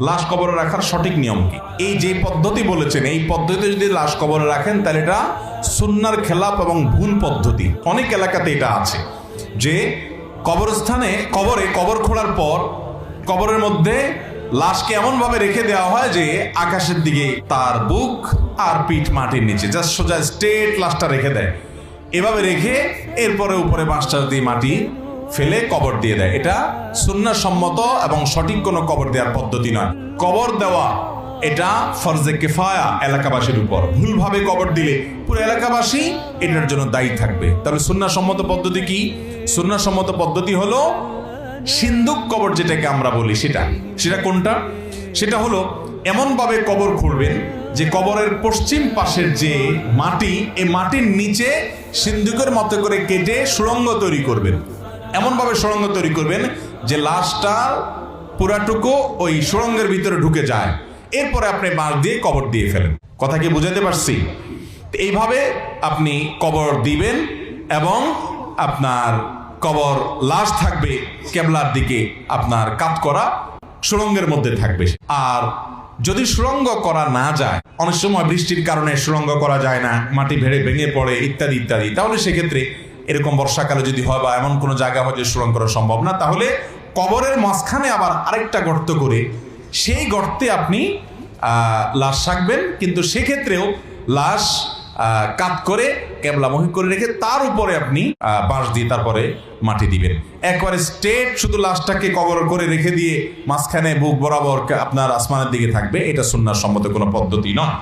লাশ কবরে রাখার সঠিক নিয়ম কি? এই যে পদ্ধতি বলেছেন, এই পদ্ধতিতে যদি লাশ কবরে রাখেন তাহলে এটা সুন্নাহর খেলাফ এবং ভুল পদ্ধতি। অনেক এলাকাতে এটা আছে যে কবরস্থানে কবর খোঁড়ার পর কবরের মধ্যে লাশকে এমনভাবে রেখে দেওয়া হয় যে আকাশের দিকে তার বুক আর পিঠ মাটির নিচে জাস্ট সোজা স্ট্রেট লাশটা রেখে দেয়। এভাবে রেখে এরপরে উপরে বাঁশটা দিয়ে মাটি ফেলে কবর দিয়ে দেয়। এটা সুন্নাহ সম্মত এবং সঠিক কোনো কবর দেওয়ার পদ্ধতি নয়। কবর দেওয়া এটা ফরজে কিফায়া এলাকাবাসীর উপর। ভুলভাবে কবর দিলে পুরো এলাকাবাসী এটার জন্য দায়ী থাকবে। তবে সুন্নাহ সম্মত পদ্ধতি কি? সুন্নাহ সম্মত পদ্ধতি হলো সিন্দুক কবর, যেটাকে আমরা বলি। সেটা কোনটা? সেটা হলো এমনভাবে কবর খুঁড়বেন যে কবরের পশ্চিম পাশের যে মাটি, এই মাটির নিচে সিন্দুকের মতো করে কেটে সুড়ঙ্গ তৈরি করবেন। এমনভাবে সুড়ঙ্গ তৈরি করবেন যে লাশটা পুরাটুকু ওই সুড়ঙ্গের ভিতরে ঢুকে যায়। এরপরে আপনি বাঁশ দিয়ে কবর দিয়ে ফেলেন। কথা কি বুঝাতে পারছি? এইভাবে আপনি কবর দিবেন এবং আপনার কবর লাশ থাকবে কেবলার দিকে, আপনার কাত করা সুড়ঙ্গের মধ্যে থাকবে। আর যদি সুড়ঙ্গ করা না যায়, অনেক সময় বৃষ্টির কারণে সুড়ঙ্গ করা যায় না, মাটি ভেঙে পড়ে ইত্যাদি ইত্যাদি, তাহলে সেক্ষেত্রে এরকম বর্ষাকালে যদি হয় বা এমন কোনো জায়গা হয় যে সুড়ঙ্গ করা সম্ভব না, তাহলে কবরের মাঝখানে আবার আরেকটা গর্ত করে সেই গর্তে আপনি লাশ রাখবেন। কিন্তু সেক্ষেত্রেও লাশ কাত করে কেবলামুখী করে রেখে তার উপরে আপনি বাঁশ দিয়ে তারপরে মাটি দিবেন। একবারে স্ট্রেট শুধু লাশটাকে কবর করে রেখে দিয়ে মাঝখানে বুক বরাবর আপনার আসমানের দিকে থাকবে, এটা সুন্নাহ সম্মত কোনো পদ্ধতি নয়।